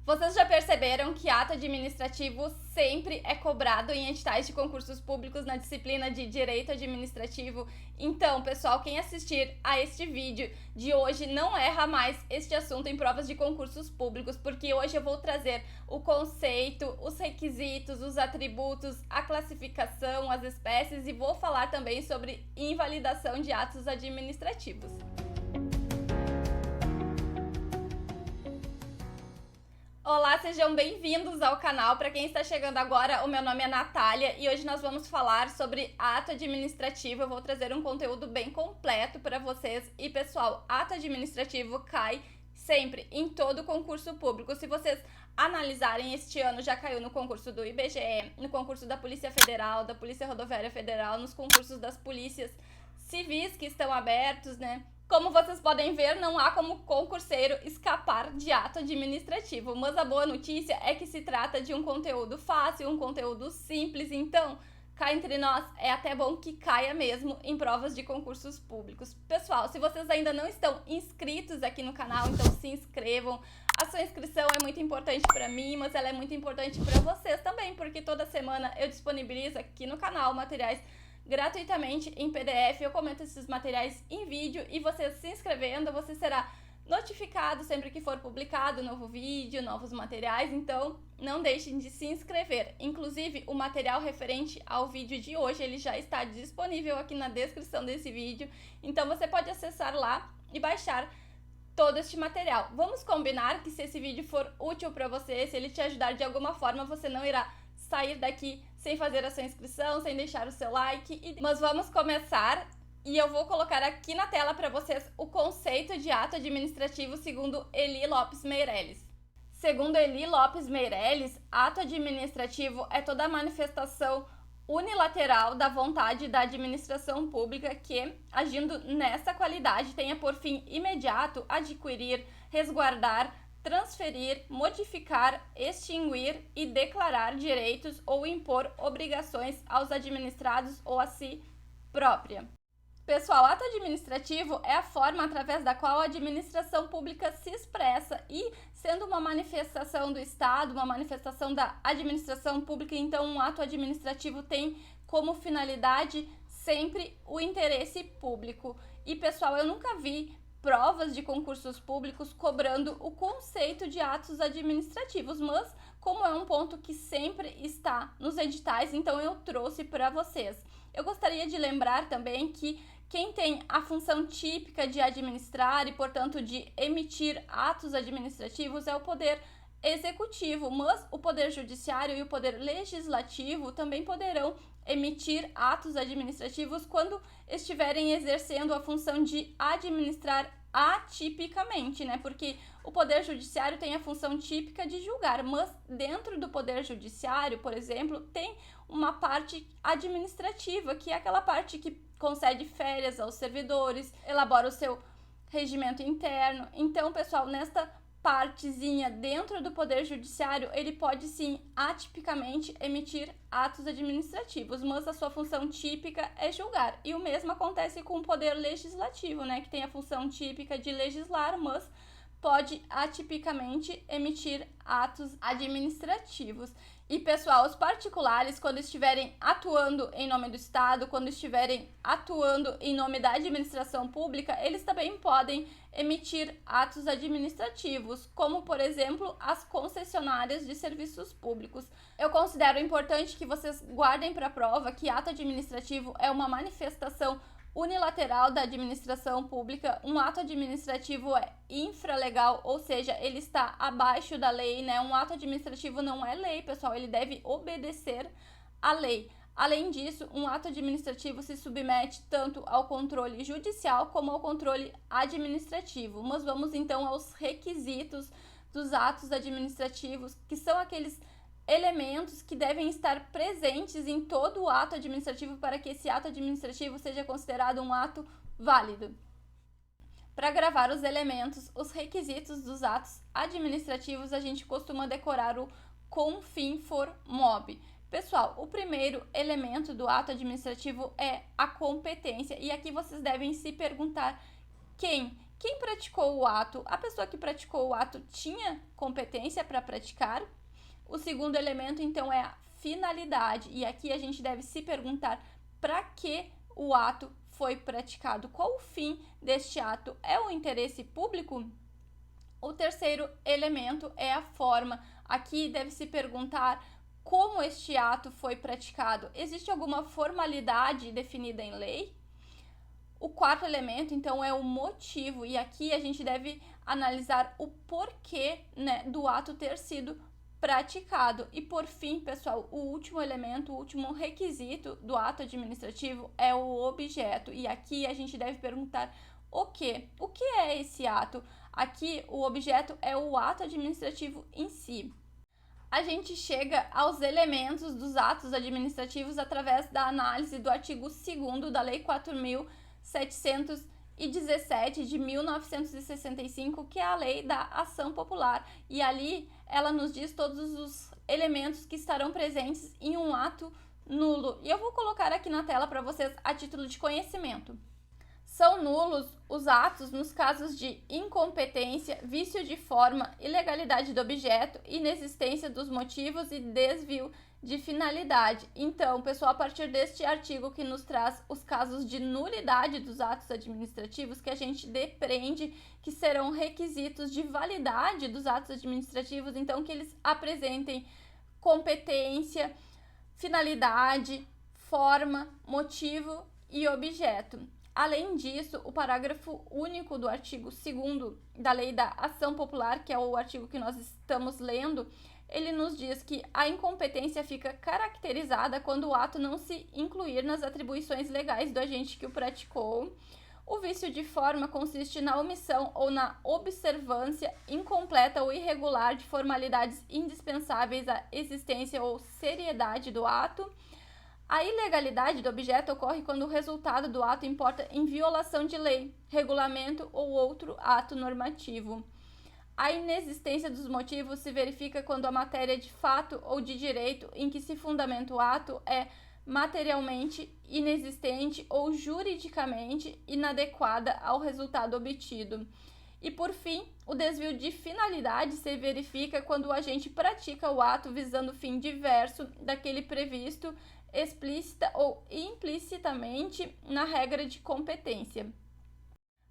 Vocês já perceberam que ato administrativo sempre é cobrado em editais de concursos públicos na disciplina de Direito Administrativo? Então, pessoal, quem assistir a este vídeo de hoje não erra mais este assunto em provas de concursos públicos, porque hoje eu vou trazer o conceito, os requisitos, os atributos, a classificação, as espécies e vou falar também sobre invalidação de atos administrativos. Olá, sejam bem-vindos ao canal. Para quem está chegando agora, o meu nome é Natália e hoje nós vamos falar sobre ato administrativo. Eu vou trazer um conteúdo bem completo para vocês. E, pessoal, ato administrativo cai sempre em todo concurso público. Se vocês analisarem, este ano já caiu no concurso do IBGE, no concurso da Polícia Federal, da Polícia Rodoviária Federal, nos concursos das polícias civis que estão abertos, né? Como vocês podem ver, não há como concurseiro escapar de ato administrativo, mas a boa notícia é que se trata de um conteúdo fácil, um conteúdo simples, então, cá entre nós, é até bom que caia mesmo em provas de concursos públicos. Pessoal, se vocês ainda não estão inscritos aqui no canal, então se inscrevam. A sua inscrição é muito importante para mim, mas ela é muito importante para vocês também, porque toda semana eu disponibilizo aqui no canal materiais gratuitamente em PDF, eu comento esses materiais em vídeo e você se inscrevendo, você será notificado sempre que for publicado novo vídeo, novos materiais, então não deixem de se inscrever. Inclusive, o material referente ao vídeo de hoje, ele já está disponível aqui na descrição desse vídeo, então você pode acessar lá e baixar todo este material. Vamos combinar que se esse vídeo for útil para você, se ele te ajudar de alguma forma, você não irá sair daqui sem fazer a sua inscrição, sem deixar o seu like. Mas vamos começar e eu vou colocar aqui na tela para vocês o conceito de ato administrativo segundo Eli Lopes Meireles. Segundo Eli Lopes Meireles, ato administrativo é toda manifestação unilateral da vontade da administração pública que, agindo nessa qualidade, tenha por fim imediato adquirir, resguardar, transferir, modificar, extinguir e declarar direitos ou impor obrigações aos administrados ou a si própria. Pessoal, ato administrativo é a forma através da qual a administração pública se expressa e, sendo uma manifestação do Estado, uma manifestação da administração pública, então um ato administrativo tem como finalidade sempre o interesse público. E, pessoal, eu nunca vi provas de concursos públicos cobrando o conceito de atos administrativos, mas como é um ponto que sempre está nos editais, então eu trouxe para vocês. Eu gostaria de lembrar também que quem tem a função típica de administrar e, portanto, de emitir atos administrativos é o Poder Executivo, mas o Poder Judiciário e o Poder Legislativo também poderão emitir atos administrativos quando estiverem exercendo a função de administrar atipicamente, né? Porque o Poder Judiciário tem a função típica de julgar, mas dentro do Poder Judiciário, por exemplo, tem uma parte administrativa, que é aquela parte que concede férias aos servidores, elabora o seu regimento interno. Então, pessoal, nesta partezinha dentro do Poder Judiciário, ele pode sim atipicamente emitir atos administrativos, mas a sua função típica é julgar. E o mesmo acontece com o Poder Legislativo, né, que tem a função típica de legislar, mas pode atipicamente emitir atos administrativos. E, pessoal, os particulares, quando estiverem atuando em nome do Estado, quando estiverem atuando em nome da administração pública, eles também podem emitir atos administrativos, como, por exemplo, as concessionárias de serviços públicos. Eu considero importante que vocês guardem para a prova que ato administrativo é uma manifestação unilateral da administração pública. Um ato administrativo é infralegal, ou seja, ele está abaixo da lei, né? Um ato administrativo não é lei, pessoal, ele deve obedecer à lei. Além disso, um ato administrativo se submete tanto ao controle judicial como ao controle administrativo. Mas vamos então aos requisitos dos atos administrativos, que são aqueles elementos que devem estar presentes em todo o ato administrativo para que esse ato administrativo seja considerado um ato válido. Para gravar os elementos, os requisitos dos atos administrativos, a gente costuma decorar o com fim for mob. Pessoal, o primeiro elemento do ato administrativo é a competência, e aqui vocês devem se perguntar quem Quem praticou o ato? A pessoa que praticou o ato tinha competência para praticar? O segundo elemento, então, é a finalidade. E aqui a gente deve se perguntar para que o ato foi praticado. Qual o fim deste ato? É o interesse público? O terceiro elemento é a forma. Aqui deve se perguntar como este ato foi praticado. Existe alguma formalidade definida em lei? O quarto elemento, então, é o motivo. E aqui a gente deve analisar o porquê, né, do ato ter sido praticado. E por fim, pessoal, o último elemento, o último requisito do ato administrativo é o objeto. E aqui a gente deve perguntar o quê? O que é esse ato? Aqui o objeto é o ato administrativo em si. A gente chega aos elementos dos atos administrativos através da análise do artigo 2º da Lei 4.717 de 1965, que é a Lei da Ação Popular. E ali ela nos diz todos os elementos que estarão presentes em um ato nulo. E eu vou colocar aqui na tela para vocês a título de conhecimento. São nulos os atos nos casos de incompetência, vício de forma, ilegalidade do objeto, inexistência dos motivos e desvio de finalidade. Então, pessoal, a partir deste artigo que nos traz os casos de nulidade dos atos administrativos, que a gente depreende que serão requisitos de validade dos atos administrativos, então que eles apresentem competência, finalidade, forma, motivo e objeto. Além disso, o parágrafo único do artigo 2º da Lei da Ação Popular, que é o artigo que nós estamos lendo, ele nos diz que a incompetência fica caracterizada quando o ato não se incluir nas atribuições legais do agente que o praticou. O vício de forma consiste na omissão ou na observância incompleta ou irregular de formalidades indispensáveis à existência ou seriedade do ato. A ilegalidade do objeto ocorre quando o resultado do ato importa em violação de lei, regulamento ou outro ato normativo. A inexistência dos motivos se verifica quando a matéria de fato ou de direito em que se fundamenta o ato é materialmente inexistente ou juridicamente inadequada ao resultado obtido. E, por fim, o desvio de finalidade se verifica quando o agente pratica o ato visando fim diverso daquele previsto explícita ou implicitamente na regra de competência.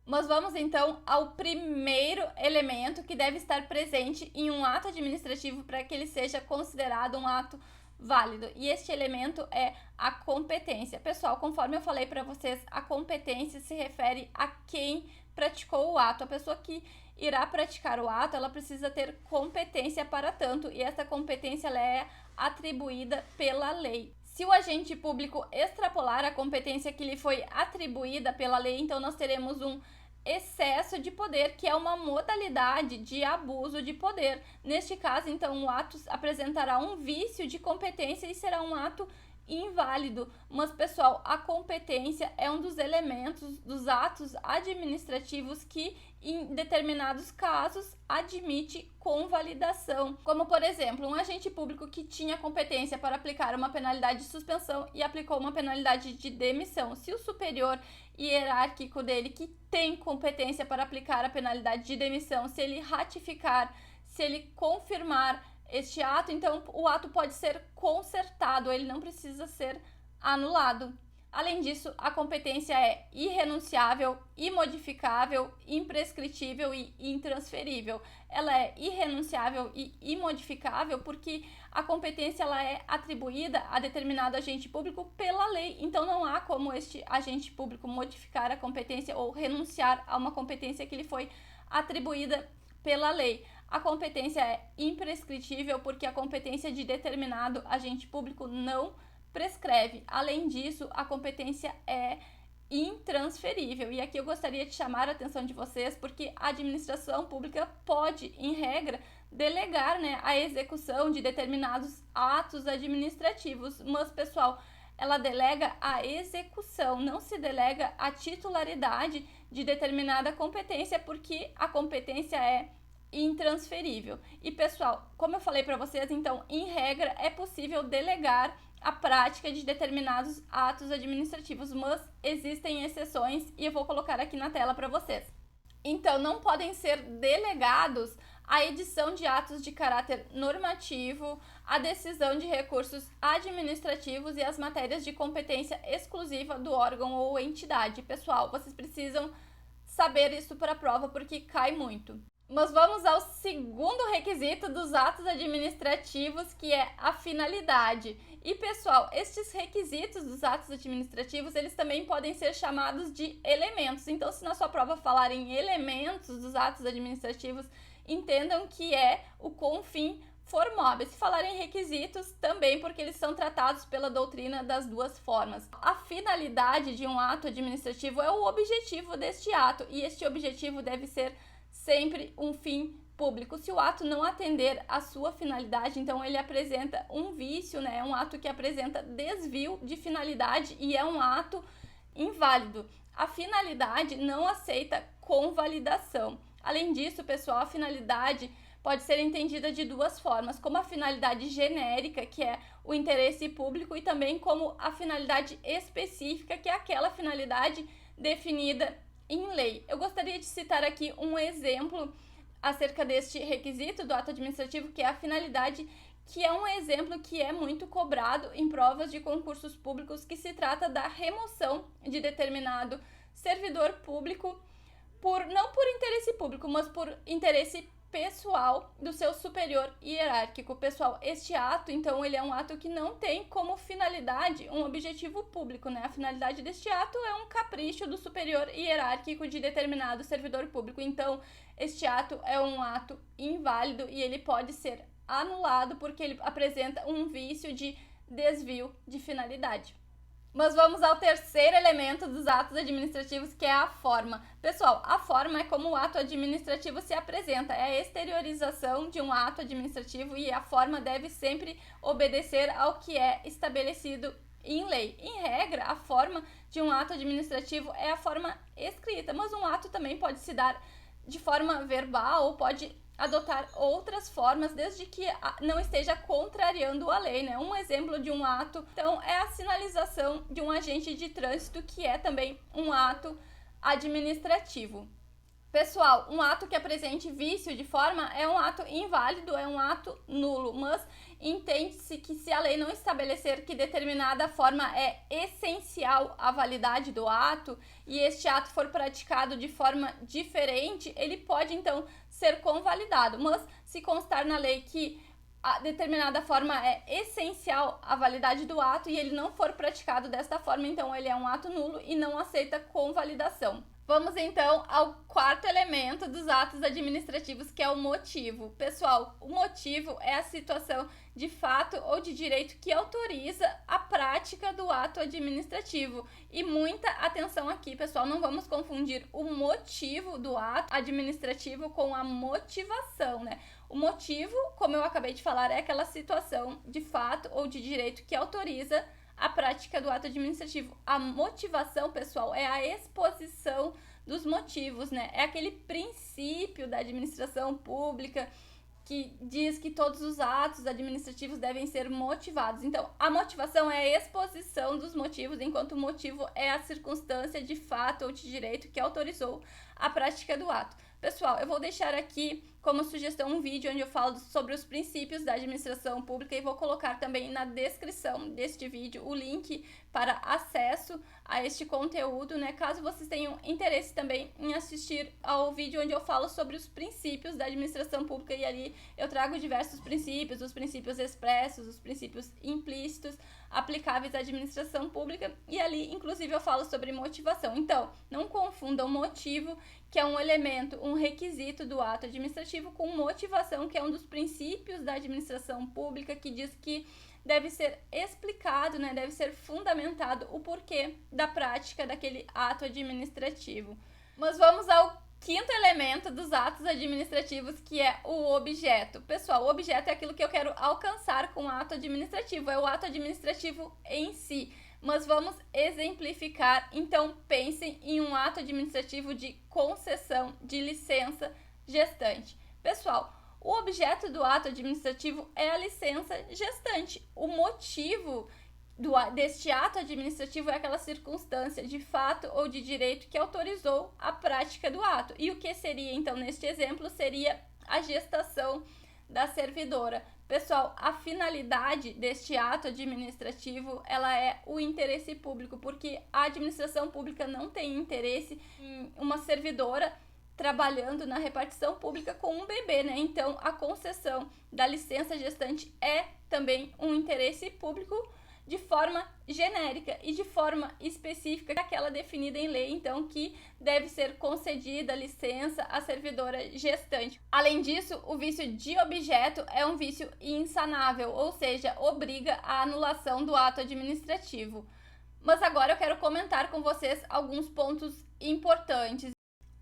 Mas vamos então ao primeiro elemento que deve estar presente em um ato administrativo para que ele seja considerado um ato válido. E este elemento é a competência. Pessoal, conforme eu falei para vocês, a competência se refere a quem praticou o ato. A pessoa que irá praticar o ato, ela precisa ter competência para tanto, e essa competência ela é atribuída pela lei. Se o agente público extrapolar a competência que lhe foi atribuída pela lei, então nós teremos um excesso de poder, que é uma modalidade de abuso de poder. Neste caso, então, o ato apresentará um vício de competência e será um ato inválido. Mas, pessoal, a competência é um dos elementos dos atos administrativos que, em determinados casos, admite convalidação. Como, por exemplo, um agente público que tinha competência para aplicar uma penalidade de suspensão e aplicou uma penalidade de demissão. Se o superior hierárquico dele, que tem competência para aplicar a penalidade de demissão, se ele ratificar, se ele confirmar este ato, então o ato pode ser consertado, ele não precisa ser anulado. Além disso, a competência é irrenunciável, imodificável, imprescritível e intransferível. Ela é irrenunciável e imodificável porque a competência ela é atribuída a determinado agente público pela lei. Então, não há como este agente público modificar a competência ou renunciar a uma competência que lhe foi atribuída pela lei. A competência é imprescritível porque a competência de determinado agente público não prescreve. Além disso, a competência é intransferível. E aqui eu gostaria de chamar a atenção de vocês porque a administração pública pode, em regra, delegar, a execução de determinados atos administrativos. Mas, pessoal, ela delega a execução, não se delega a titularidade de determinada competência, porque a competência é intransferível. E, pessoal, como eu falei para vocês, então, em regra, é possível delegar a prática de determinados atos administrativos, mas existem exceções e eu vou colocar aqui na tela para vocês. Então, não podem ser delegados a edição de atos de caráter normativo, a decisão de recursos administrativos e as matérias de competência exclusiva do órgão ou entidade. Pessoal, vocês precisam saber isso para a prova porque cai muito. Mas vamos ao segundo requisito dos atos administrativos, que é a finalidade. E, pessoal, estes requisitos dos atos administrativos, eles também podem ser chamados de elementos. Então, se na sua prova falar em elementos dos atos administrativos, entendam que é o com fim formóvel. Se falar em requisitos, também, porque eles são tratados pela doutrina das duas formas. A finalidade de um ato administrativo é o objetivo deste ato, e este objetivo deve ser sempre um fim público. Se o ato não atender à sua finalidade, então ele apresenta um vício, né? É um ato que apresenta desvio de finalidade e é um ato inválido. A finalidade não aceita convalidação. Além disso, pessoal, a finalidade pode ser entendida de duas formas, como a finalidade genérica, que é o interesse público, e também como a finalidade específica, que é aquela finalidade definida em lei. Eu gostaria de citar aqui um exemplo acerca deste requisito do ato administrativo, que é a finalidade, que é um exemplo que é muito cobrado em provas de concursos públicos, que se trata da remoção de determinado servidor público não por interesse público, mas por interesse pessoal do seu superior hierárquico. Pessoal, este ato, então, ele é um ato que não tem como finalidade um objetivo público, né? A finalidade deste ato é um capricho do superior hierárquico de determinado servidor público. Então, este ato é um ato inválido e ele pode ser anulado porque ele apresenta um vício de desvio de finalidade. Mas vamos ao terceiro elemento dos atos administrativos, que é a forma. Pessoal, a forma é como o ato administrativo se apresenta, é a exteriorização de um ato administrativo e a forma deve sempre obedecer ao que é estabelecido em lei. Em regra, a forma de um ato administrativo é a forma escrita, mas um ato também pode se dar de forma verbal ou pode adotar outras formas, desde que não esteja contrariando a lei, né? Um exemplo de um ato, então, é a sinalização de um agente de trânsito, que é também um ato administrativo. Pessoal, um ato que apresente vício de forma é um ato inválido, é um ato nulo, mas entende-se que se a lei não estabelecer que determinada forma é essencial à validade do ato e este ato for praticado de forma diferente, ele pode então ser convalidado, mas se constar na lei que a determinada forma é essencial à validade do ato e ele não for praticado desta forma, então ele é um ato nulo e não aceita convalidação. Vamos então ao quarto elemento dos atos administrativos, que é o motivo. Pessoal, o motivo é a situação de fato ou de direito que autoriza a prática do ato administrativo. E muita atenção aqui, pessoal, não vamos confundir o motivo do ato administrativo com a motivação, né? O motivo, como eu acabei de falar, é aquela situação de fato ou de direito que autoriza a prática do ato administrativo. A motivação, pessoal, é a exposição dos motivos, né? É aquele princípio da administração pública que diz que todos os atos administrativos devem ser motivados. Então, a motivação é a exposição dos motivos, enquanto o motivo é a circunstância de fato ou de direito que autorizou a prática do ato. Pessoal, eu vou deixar aqui como sugestão um vídeo onde eu falo sobre os princípios da administração pública e vou colocar também na descrição deste vídeo o link para acesso a este conteúdo, né? Caso vocês tenham interesse também em assistir ao vídeo onde eu falo sobre os princípios da administração pública, e ali eu trago diversos princípios, os princípios expressos, os princípios implícitos aplicáveis à administração pública, e ali inclusive eu falo sobre motivação. Então, não confundam motivo, que é um elemento, um requisito do ato administrativo, com motivação, que é um dos princípios da administração pública, que diz que deve ser explicado, né, deve ser fundamentado o porquê da prática daquele ato administrativo. Mas vamos ao quinto elemento dos atos administrativos, que é o objeto. Pessoal, o objeto é aquilo que eu quero alcançar com o ato administrativo, é o ato administrativo em si. Mas vamos exemplificar, então pensem em um ato administrativo de concessão de licença gestante. Pessoal, o objeto do ato administrativo é a licença gestante. O motivo deste ato administrativo é aquela circunstância de fato ou de direito que autorizou a prática do ato. E o que seria, então, neste exemplo, seria a gestação da servidora. Pessoal, a finalidade deste ato administrativo, ela é o interesse público, porque a administração pública não tem interesse em uma servidora trabalhando na repartição pública com um bebê, né? Então, a concessão da licença gestante é também um interesse público de forma genérica e de forma específica, aquela definida em lei, então, que deve ser concedida a licença à servidora gestante. Além disso, o vício de objeto é um vício insanável, ou seja, obriga a anulação do ato administrativo. Mas agora eu quero comentar com vocês alguns pontos importantes.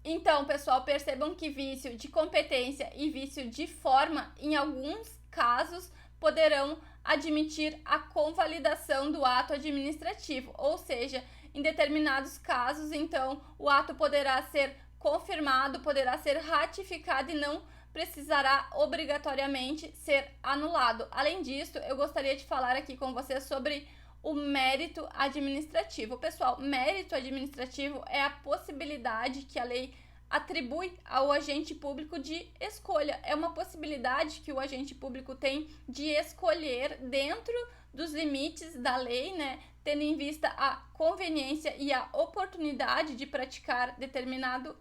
Então, pessoal, percebam que vício de competência e vício de forma, em alguns casos, poderão admitir a convalidação do ato administrativo, ou seja, em determinados casos, então, o ato poderá ser confirmado, poderá ser ratificado e não precisará obrigatoriamente ser anulado. Além disso, eu gostaria de falar aqui com vocês sobre o mérito administrativo. Pessoal, mérito administrativo é a possibilidade que a lei atribui ao agente público de escolha. É uma possibilidade que o agente público tem de escolher dentro dos limites da lei, né, tendo em vista a conveniência e a oportunidade de praticar determinado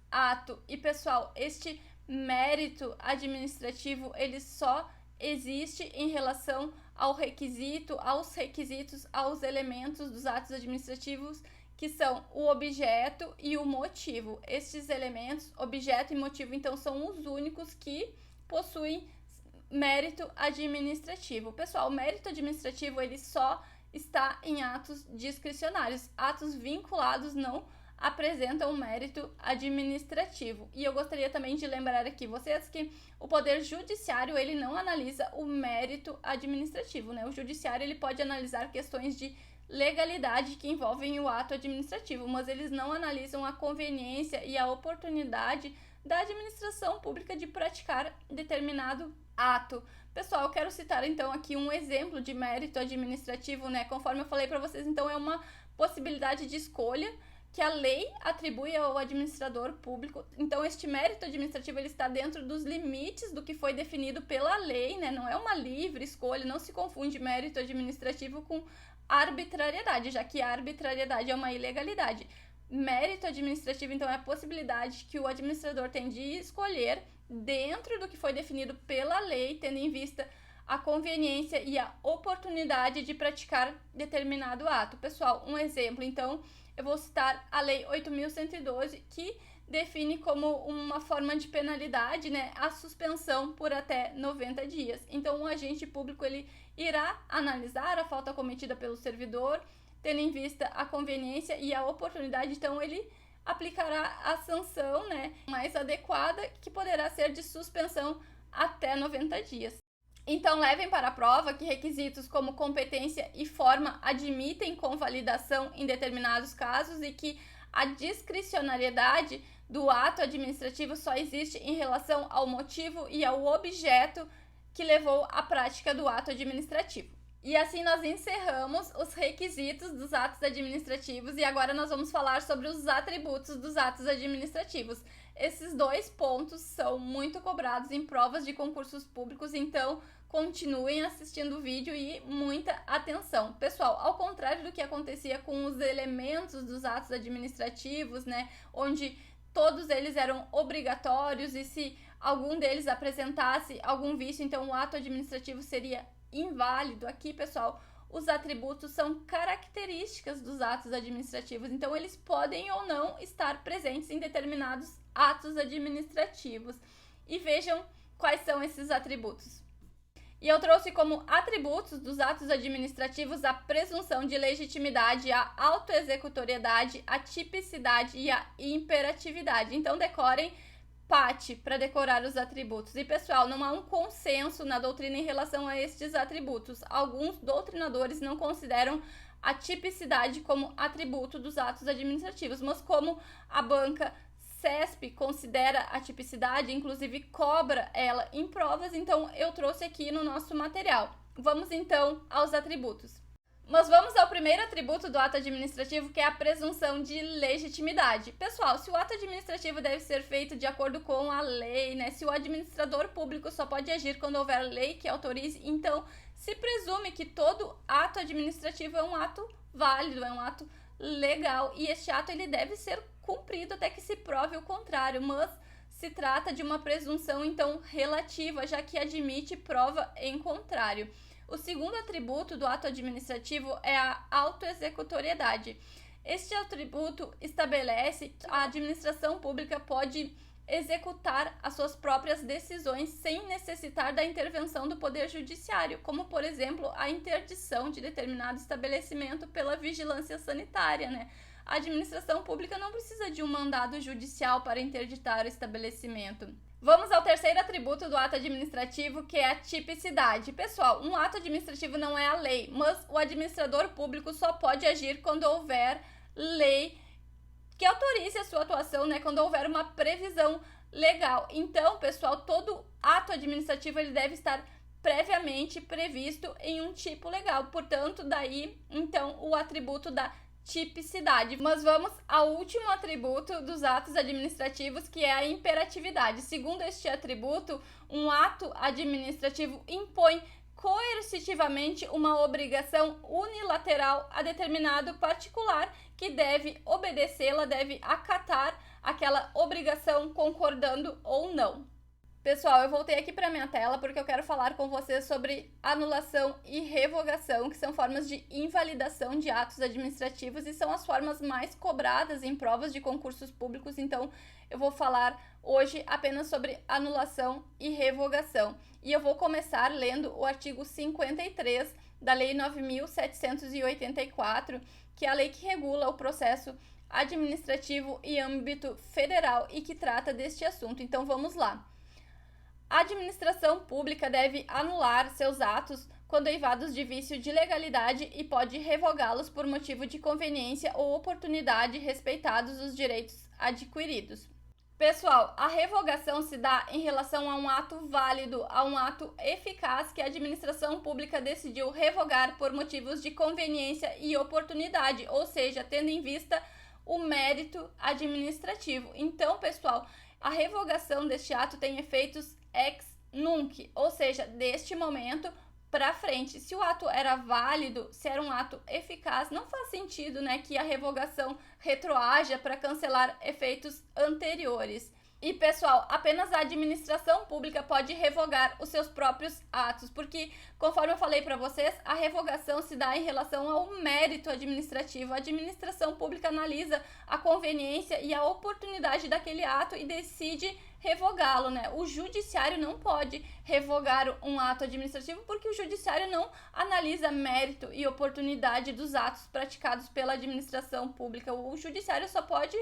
ato. E, pessoal, este mérito administrativo, ele só existe em relação aos requisitos, aos elementos dos atos administrativos, que são o objeto e o motivo. Estes elementos, objeto e motivo, então, são os únicos que possuem mérito administrativo. Pessoal, o mérito administrativo, ele só está em atos discricionários. Atos vinculados não apresentam mérito administrativo. E eu gostaria também de lembrar aqui vocês que o Poder Judiciário, ele não analisa o mérito administrativo, né? O Judiciário, ele pode analisar questões de legalidade que envolvem o ato administrativo, mas eles não analisam a conveniência e a oportunidade da administração pública de praticar determinado ato. Pessoal, eu quero citar então aqui um exemplo de mérito administrativo, né? Conforme eu falei para vocês, então é uma possibilidade de escolha que a lei atribui ao administrador público. Então, este mérito administrativo, ele está dentro dos limites do que foi definido pela lei, né? Não é uma livre escolha, não se confunde mérito administrativo com arbitrariedade, já que a arbitrariedade é uma ilegalidade. Mérito administrativo, então, é a possibilidade que o administrador tem de escolher dentro do que foi definido pela lei, tendo em vista a conveniência e a oportunidade de praticar determinado ato. Pessoal, um exemplo, então, eu vou citar a Lei 8.112, que define como uma forma de penalidade, né, a suspensão por até 90 dias. Então, o agente público, ele irá analisar a falta cometida pelo servidor, tendo em vista a conveniência e a oportunidade, então ele aplicará a sanção, né, mais adequada, que poderá ser de suspensão até 90 dias. Então, levem para a prova que requisitos como competência e forma admitem convalidação em determinados casos e que a discricionariedade do ato administrativo só existe em relação ao motivo e ao objeto que levou à prática do ato administrativo. E assim nós encerramos os requisitos dos atos administrativos e agora nós vamos falar sobre os atributos dos atos administrativos. Esses dois pontos são muito cobrados em provas de concursos públicos, então continuem assistindo o vídeo e muita atenção. Pessoal, ao contrário do que acontecia com os elementos dos atos administrativos, né, onde todos eles eram obrigatórios e se algum deles apresentasse algum vício, então o ato administrativo seria inválido. Aqui, pessoal, os atributos são características dos atos administrativos, então eles podem ou não estar presentes em determinados atos administrativos. E vejam quais são esses atributos. E eu trouxe como atributos dos atos administrativos a presunção de legitimidade, a autoexecutoriedade, a tipicidade e a imperatividade. Então decorem PAT para decorar os atributos. E, pessoal, não há um consenso na doutrina em relação a estes atributos. Alguns doutrinadores não consideram a tipicidade como atributo dos atos administrativos, mas como a banca CESP considera a tipicidade, inclusive cobra ela em provas, então eu trouxe aqui no nosso material. Vamos então aos atributos. Mas vamos ao primeiro atributo do ato administrativo, que é a presunção de legitimidade. Pessoal, se o ato administrativo deve ser feito de acordo com a lei, né? Se o administrador público só pode agir quando houver lei que autorize, então se presume que todo ato administrativo é um ato válido, é um ato legal, e este ato ele deve ser cumprido até que se prove o contrário, mas se trata de uma presunção então relativa, já que admite prova em contrário. O segundo atributo do ato administrativo é a autoexecutoriedade. Este atributo estabelece que a administração pública pode executar as suas próprias decisões sem necessitar da intervenção do Poder Judiciário, como, por exemplo, a interdição de determinado estabelecimento pela vigilância sanitária, né? A administração pública não precisa de um mandado judicial para interditar o estabelecimento. Vamos ao terceiro atributo do ato administrativo, que é a tipicidade. Pessoal, um ato administrativo não é a lei, mas o administrador público só pode agir quando houver lei que autorize a sua atuação, né? Quando houver uma previsão legal. Então, pessoal, todo ato administrativo ele deve estar previamente previsto em um tipo legal. Portanto, daí, então, o atributo da tipicidade. Mas vamos ao último atributo dos atos administrativos, que é a imperatividade. Segundo este atributo, um ato administrativo impõe coercitivamente uma obrigação unilateral a determinado particular que deve obedecê-la, deve acatar aquela obrigação concordando ou não. Pessoal, eu voltei aqui para minha tela porque eu quero falar com vocês sobre anulação e revogação, que são formas de invalidação de atos administrativos e são as formas mais cobradas em provas de concursos públicos. Então, eu vou falar hoje apenas sobre anulação e revogação. E eu vou começar lendo o artigo 53 da Lei 9.784, que é a lei que regula o processo administrativo em âmbito federal e que trata deste assunto. Então, vamos lá. A administração pública deve anular seus atos quando eivados de vício de legalidade e pode revogá-los por motivo de conveniência ou oportunidade, respeitados os direitos adquiridos. Pessoal, a revogação se dá em relação a um ato válido, a um ato eficaz que a administração pública decidiu revogar por motivos de conveniência e oportunidade, ou seja, tendo em vista o mérito administrativo. Então, pessoal, a revogação deste ato tem efeitos ex nunc, ou seja, deste momento para frente. Se o ato era válido, se era um ato eficaz, não faz sentido, né, que a revogação retroaja para cancelar efeitos anteriores. E, pessoal, apenas a administração pública pode revogar os seus próprios atos, porque, conforme eu falei para vocês, a revogação se dá em relação ao mérito administrativo. A administração pública analisa a conveniência e a oportunidade daquele ato e decide revogá-lo, né? O judiciário não pode revogar um ato administrativo porque o judiciário não analisa mérito e oportunidade dos atos praticados pela administração pública. O judiciário só pode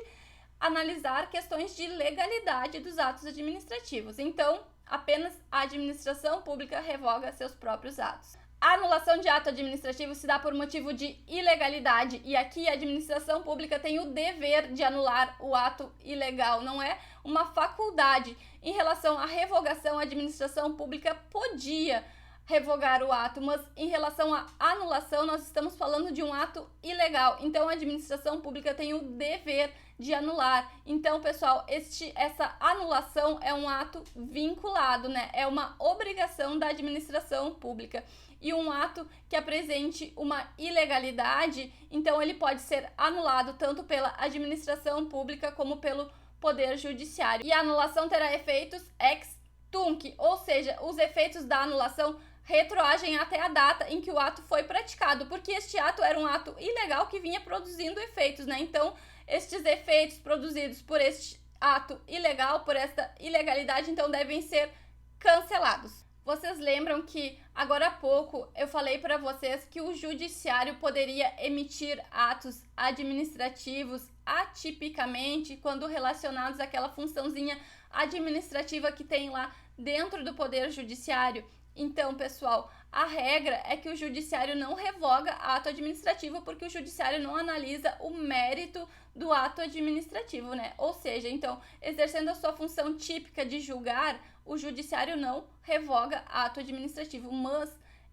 analisar questões de legalidade dos atos administrativos. Então, apenas a administração pública revoga seus próprios atos. A anulação de ato administrativo se dá por motivo de ilegalidade e aqui a administração pública tem o dever de anular o ato ilegal, não é uma faculdade. Em relação à revogação, a administração pública podia revogar o ato, mas em relação à anulação, nós estamos falando de um ato ilegal. Então, a administração pública tem o dever de anular. Então, pessoal, essa anulação é um ato vinculado, né? É uma obrigação da administração pública. E um ato que apresente uma ilegalidade, então ele pode ser anulado tanto pela administração pública como pelo Poder Judiciário. E a anulação terá efeitos ex tunc, ou seja, os efeitos da anulação retroagem até a data em que o ato foi praticado, porque este ato era um ato ilegal que vinha produzindo efeitos, né? Então, estes efeitos produzidos por este ato ilegal, por esta ilegalidade, então devem ser cancelados. Vocês lembram que agora há pouco eu falei para vocês que o judiciário poderia emitir atos administrativos atipicamente quando relacionados àquela funçãozinha administrativa que tem lá dentro do Poder Judiciário. Então, pessoal, a regra é que o judiciário não revoga ato administrativo porque o judiciário não analisa o mérito do ato administrativo, né? Ou seja, então, exercendo a sua função típica de julgar, o judiciário não revoga ato administrativo, mas,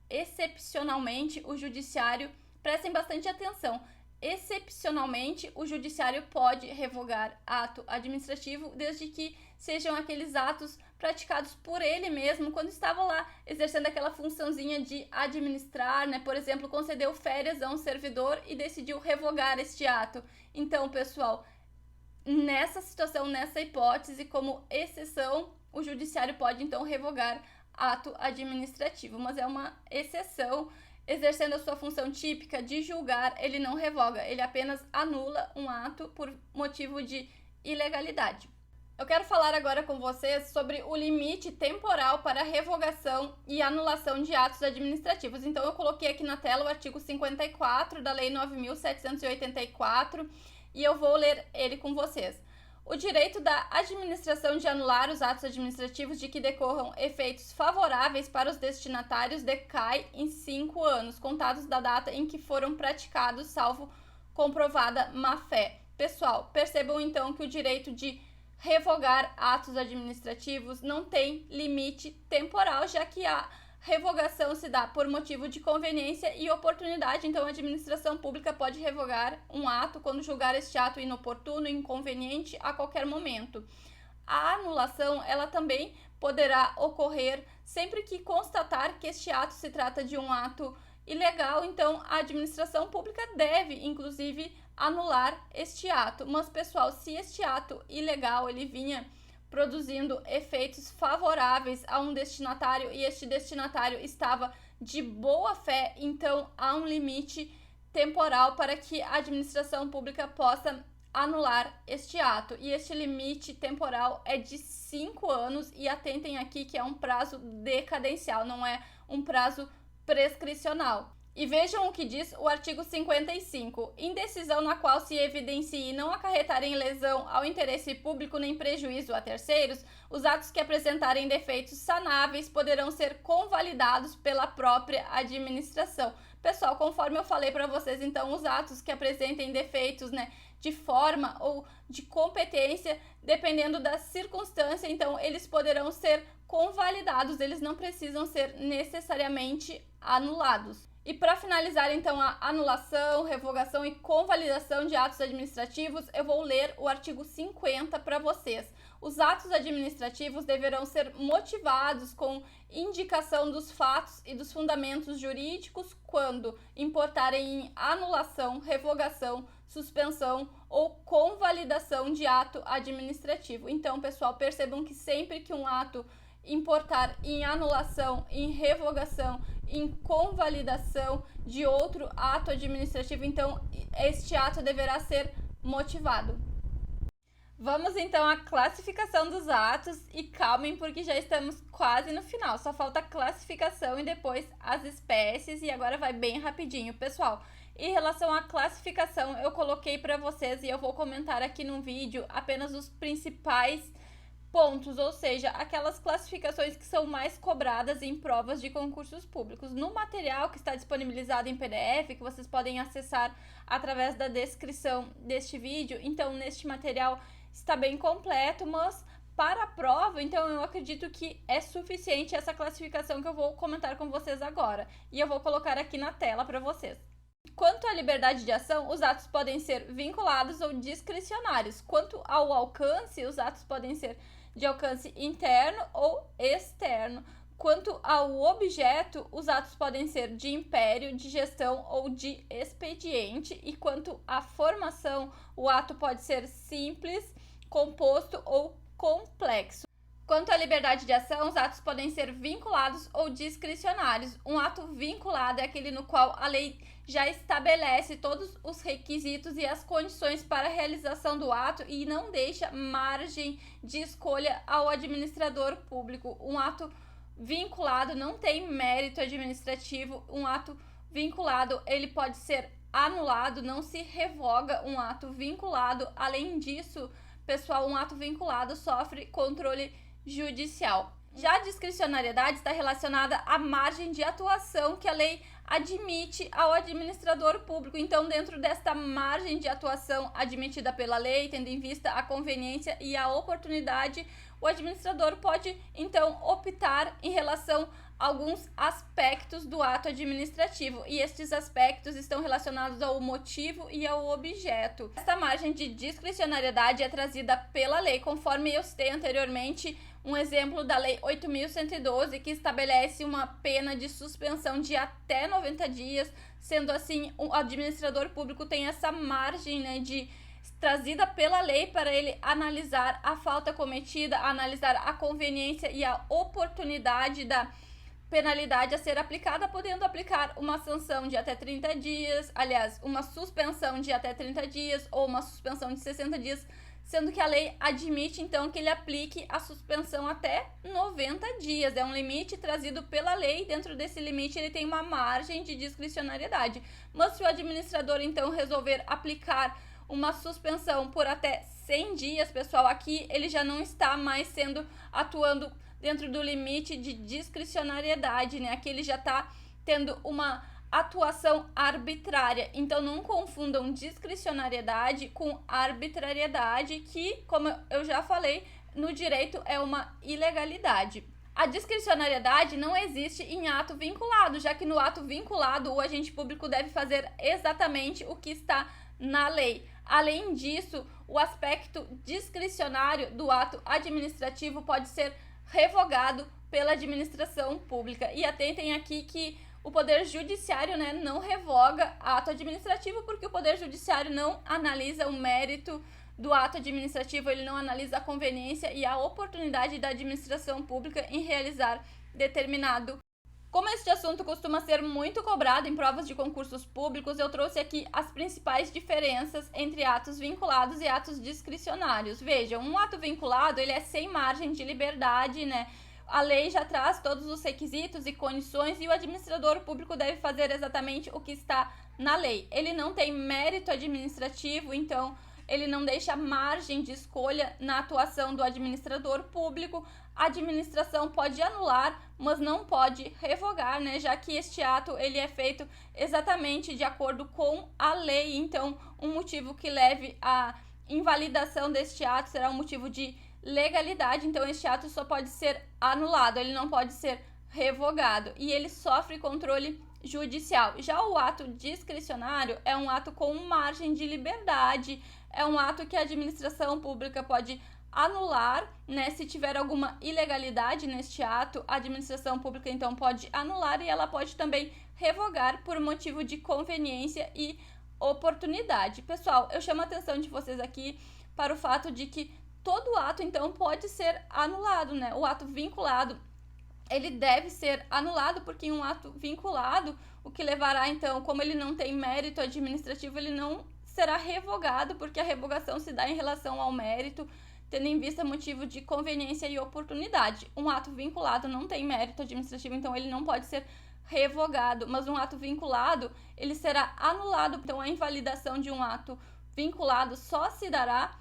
excepcionalmente, o judiciário prestem bastante atenção. Excepcionalmente, o judiciário pode revogar ato administrativo desde que sejam aqueles atos praticados por ele mesmo quando estava lá exercendo aquela funçãozinha de administrar, né? Por exemplo, concedeu férias a um servidor e decidiu revogar este ato. Então, pessoal, nessa situação, nessa hipótese, como exceção, o judiciário pode então revogar ato administrativo, mas é uma exceção. Exercendo a sua função típica de julgar, ele não revoga, ele apenas anula um ato por motivo de ilegalidade. Eu quero falar agora com vocês sobre o limite temporal para revogação e anulação de atos administrativos. Então, eu coloquei aqui na tela o artigo 54 da Lei 9.784 e eu vou ler ele com vocês. O direito da administração de anular os atos administrativos de que decorram efeitos favoráveis para os destinatários decai em 5 anos, contados da data em que foram praticados, salvo comprovada má-fé. Pessoal, percebam então que o direito de revogar atos administrativos não tem limite temporal, já que a revogação se dá por motivo de conveniência e oportunidade, então a administração pública pode revogar um ato quando julgar este ato inoportuno e inconveniente a qualquer momento. A anulação, ela também poderá ocorrer sempre que constatar que este ato se trata de um ato ilegal, então a administração pública deve, inclusive, anular este ato. Mas, pessoal, se este ato ilegal, ele vinha produzindo efeitos favoráveis a um destinatário e este destinatário estava de boa fé, então há um limite temporal para que a administração pública possa anular este ato. E este limite temporal é de 5 anos e atentem aqui que é um prazo decadencial, não é um prazo prescricional. E vejam o que diz o artigo 55. Indecisão na qual se evidencie não acarretarem lesão ao interesse público nem prejuízo a terceiros, os atos que apresentarem defeitos sanáveis poderão ser convalidados pela própria administração. Pessoal, conforme eu falei para vocês, então, os atos que apresentem defeitos, né, de forma ou de competência, dependendo da circunstância, então, eles poderão ser convalidados, eles não precisam ser necessariamente anulados. E para finalizar, então, a anulação, revogação e convalidação de atos administrativos, eu vou ler o artigo 50 para vocês. Os atos administrativos deverão ser motivados com indicação dos fatos e dos fundamentos jurídicos quando importarem em anulação, revogação, suspensão ou convalidação de ato administrativo. Então, pessoal, percebam que sempre que um ato importar em anulação, em revogação, em convalidação de outro ato administrativo, então este ato deverá ser motivado. Vamos então à classificação dos atos e calmem porque já estamos quase no final, só falta a classificação e depois as espécies e agora vai bem rapidinho, pessoal. Em relação à classificação, eu coloquei para vocês e eu vou comentar aqui no vídeo apenas os principais pontos, ou seja, aquelas classificações que são mais cobradas em provas de concursos públicos. No material que está disponibilizado em PDF, que vocês podem acessar através da descrição deste vídeo, então neste material está bem completo, mas para a prova, então eu acredito que é suficiente essa classificação que eu vou comentar com vocês agora. E eu vou colocar aqui na tela para vocês. Quanto à liberdade de ação, os atos podem ser vinculados ou discricionários. Quanto ao alcance, os atos podem ser de alcance interno ou externo. Quanto ao objeto, os atos podem ser de império, de gestão ou de expediente. E quanto à formação, o ato pode ser simples, composto ou complexo. Quanto à liberdade de ação, os atos podem ser vinculados ou discricionários. Um ato vinculado é aquele no qual a lei já estabelece todos os requisitos e as condições para a realização do ato e não deixa margem de escolha ao administrador público. Um ato vinculado não tem mérito administrativo. Um ato vinculado, ele pode ser anulado, não se revoga um ato vinculado. Além disso, pessoal, um ato vinculado sofre controle judicial. Já a discricionariedade está relacionada à margem de atuação que a lei admite ao administrador público. Então, dentro desta margem de atuação admitida pela lei, tendo em vista a conveniência e a oportunidade, o administrador pode, então, optar em relação alguns aspectos do ato administrativo, e estes aspectos estão relacionados ao motivo e ao objeto. Esta margem de discricionariedade é trazida pela lei, conforme eu citei anteriormente, um exemplo da Lei 8.112, que estabelece uma pena de suspensão de até 90 dias, sendo assim, o administrador público tem essa margem, né, trazida pela lei para ele analisar a falta cometida, analisar a conveniência e a oportunidade da penalidade a ser aplicada, podendo aplicar uma sanção de até 30 dias, aliás, uma suspensão de até 30 dias ou uma suspensão de 60 dias, sendo que a lei admite, então, que ele aplique a suspensão até 90 dias. É um limite trazido pela lei, dentro desse limite ele tem uma margem de discricionariedade. Mas se o administrador, então, resolver aplicar uma suspensão por até 100 dias, pessoal, aqui ele já não está mais atuando dentro do limite de discricionariedade, né? Aqui ele já está tendo uma atuação arbitrária. Então não confundam discricionariedade com arbitrariedade, que, como eu já falei, no direito é uma ilegalidade. A discricionariedade não existe em ato vinculado, já que no ato vinculado o agente público deve fazer exatamente o que está na lei. Além disso, o aspecto discricionário do ato administrativo pode ser revogado pela administração pública. E atentem aqui que o Poder Judiciário, né, não revoga ato administrativo, porque o Poder Judiciário não analisa o mérito do ato administrativo, ele não analisa a conveniência e a oportunidade da administração pública em realizar determinado. Como este assunto costuma ser muito cobrado em provas de concursos públicos, eu trouxe aqui as principais diferenças entre atos vinculados e atos discricionários. Vejam, um ato vinculado, ele é sem margem de liberdade, né? A lei já traz todos os requisitos e condições e o administrador público deve fazer exatamente o que está na lei. Ele não tem mérito administrativo, então ele não deixa margem de escolha na atuação do administrador público. A administração pode anular, mas não pode revogar, né? Já que este ato ele é feito exatamente de acordo com a lei. Então, um motivo que leve à invalidação deste ato será um motivo de legalidade. Então, este ato só pode ser anulado, ele não pode ser revogado e ele sofre controle judicial. Já o ato discricionário é um ato com margem de liberdade, é um ato que a administração pública pode anular, né? Se tiver alguma ilegalidade neste ato, a administração pública então pode anular e ela pode também revogar por motivo de conveniência e oportunidade. Pessoal, eu chamo a atenção de vocês aqui para o fato de que todo ato então pode ser anulado, né? O ato vinculado, ele deve ser anulado, porque em um ato vinculado, o que levará então, como ele não tem mérito administrativo, ele não será revogado, porque a revogação se dá em relação ao mérito, tendo em vista motivo de conveniência e oportunidade. Um ato vinculado não tem mérito administrativo, então ele não pode ser revogado, mas um ato vinculado, ele será anulado. Então a invalidação de um ato vinculado só se dará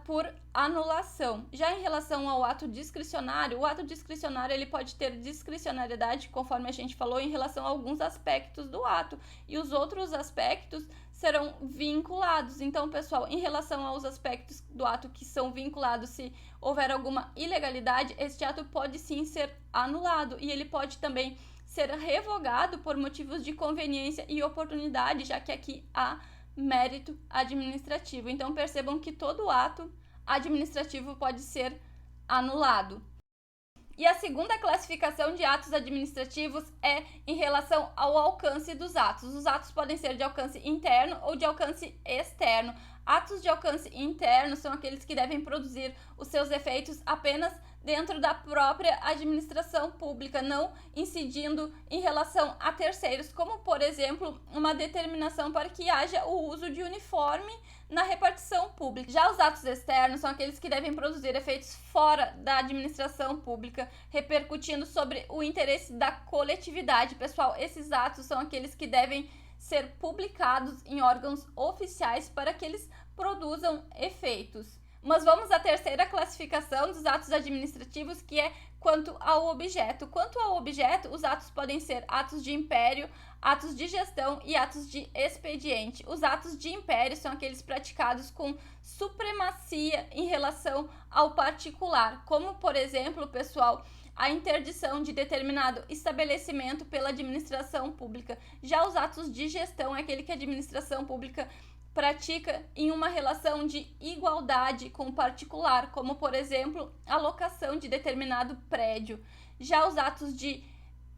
por anulação. Já em relação ao ato discricionário, o ato discricionário ele pode ter discricionariedade, conforme a gente falou, em relação a alguns aspectos do ato, e os outros aspectos serão vinculados. Então, pessoal, em relação aos aspectos do ato que são vinculados, se houver alguma ilegalidade, este ato pode sim ser anulado e ele pode também ser revogado por motivos de conveniência e oportunidade, já que aqui há mérito administrativo. Então percebam que todo ato administrativo pode ser anulado. E a segunda classificação de atos administrativos é em relação ao alcance dos atos. Os atos podem ser de alcance interno ou de alcance externo. Atos de alcance interno são aqueles que devem produzir os seus efeitos apenas dentro da própria administração pública, não incidindo em relação a terceiros, como, por exemplo, uma determinação para que haja o uso de uniforme na repartição pública. Já os atos externos são aqueles que devem produzir efeitos fora da administração pública, repercutindo sobre o interesse da coletividade. Pessoal, esses atos são aqueles que devem ser publicados em órgãos oficiais para que eles produzam efeitos. Mas vamos à terceira classificação dos atos administrativos, que é quanto ao objeto. Quanto ao objeto, os atos podem ser atos de império, atos de gestão e atos de expediente. Os atos de império são aqueles praticados com supremacia em relação ao particular, como, por exemplo, pessoal, a interdição de determinado estabelecimento pela administração pública. Já os atos de gestão é aquele que a administração pública pratica em uma relação de igualdade com o particular, como, por exemplo, a locação de determinado prédio. Já os atos de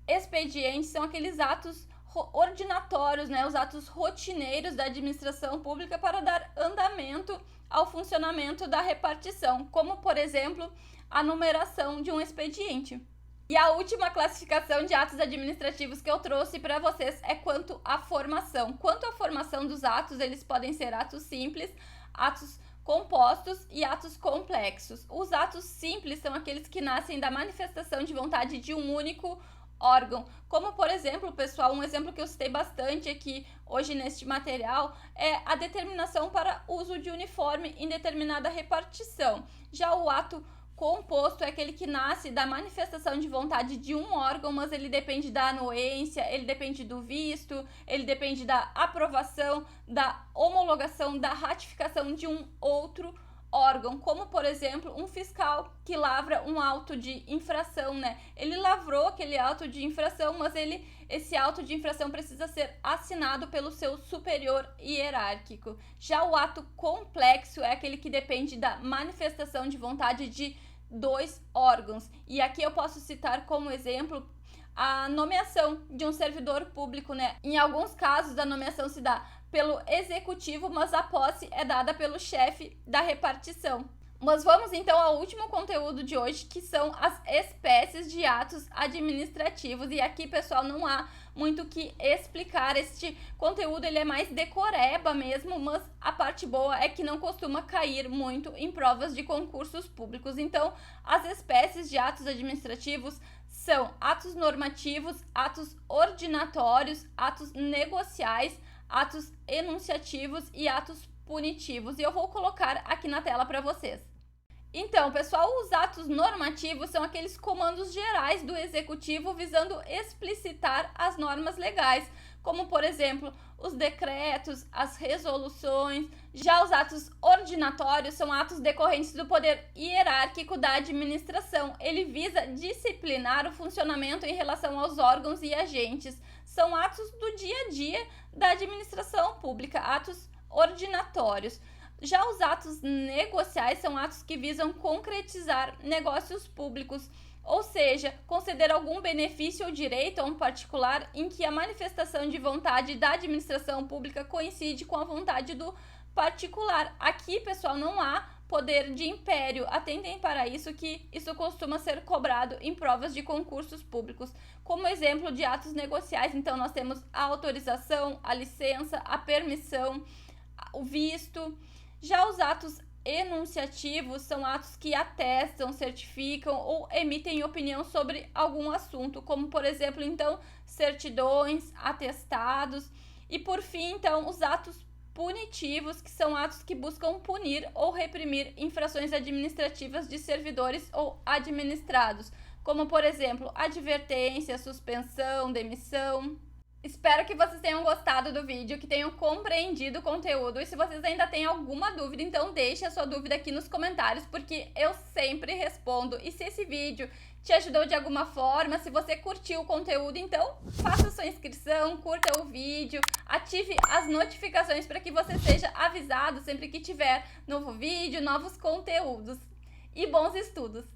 expediente são aqueles atos ordinatórios, né, os atos rotineiros da administração pública para dar andamento ao funcionamento da repartição, como, por exemplo, a numeração de um expediente. E a última classificação de atos administrativos que eu trouxe para vocês é quanto à formação. Quanto à formação dos atos, eles podem ser atos simples, atos compostos e atos complexos. Os atos simples são aqueles que nascem da manifestação de vontade de um único órgão, como, por exemplo, pessoal, um exemplo que eu citei bastante aqui hoje neste material é a determinação para uso de uniforme em determinada repartição. Já o ato composto é aquele que nasce da manifestação de vontade de um órgão, mas ele depende da anuência, ele depende do visto, ele depende da aprovação, da homologação, da ratificação de um outro órgão, como, por exemplo, um fiscal que lavra um auto de infração, né? Ele lavrou aquele auto de infração, mas esse auto de infração precisa ser assinado pelo seu superior hierárquico. Já o ato complexo é aquele que depende da manifestação de vontade de dois órgãos. E aqui eu posso citar como exemplo a nomeação de um servidor público, né? Em alguns casos, a nomeação se dá pelo executivo, mas a posse é dada pelo chefe da repartição. Mas vamos então ao último conteúdo de hoje, que são as espécies de atos administrativos. E aqui, pessoal, não há muito o que explicar. Este conteúdo ele é mais decoreba mesmo, mas a parte boa é que não costuma cair muito em provas de concursos públicos. Então, as espécies de atos administrativos são atos normativos, atos ordinatórios, atos negociais, atos enunciativos e atos punitivos. E eu vou colocar aqui na tela para vocês. Então, pessoal, os atos normativos são aqueles comandos gerais do executivo visando explicitar as normas legais, como, por exemplo, os decretos, as resoluções. Já os atos ordinatórios são atos decorrentes do poder hierárquico da administração. Ele visa disciplinar o funcionamento em relação aos órgãos e agentes. São atos do dia a dia da administração pública, atos ordinatórios. Já os atos negociais são atos que visam concretizar negócios públicos, ou seja, conceder algum benefício ou direito a um particular em que a manifestação de vontade da administração pública coincide com a vontade do particular. Aqui, pessoal, não há poder de império. Atentem para isso, que isso costuma ser cobrado em provas de concursos públicos. Como exemplo de atos negociais, então, nós temos a autorização, a licença, a permissão, o visto. Já os atos enunciativos são atos que atestam, certificam ou emitem opinião sobre algum assunto, como, por exemplo, então, certidões, atestados. E, por fim, então, os atos punitivos, que são atos que buscam punir ou reprimir infrações administrativas de servidores ou administrados, como, por exemplo, advertência, suspensão, demissão. Espero que vocês tenham gostado do vídeo, que tenham compreendido o conteúdo. E se vocês ainda têm alguma dúvida, então deixe a sua dúvida aqui nos comentários, porque eu sempre respondo. E se esse vídeo te ajudou de alguma forma, se você curtiu o conteúdo, então faça sua inscrição, curta o vídeo, ative as notificações para que você seja avisado sempre que tiver novo vídeo, novos conteúdos. E bons estudos!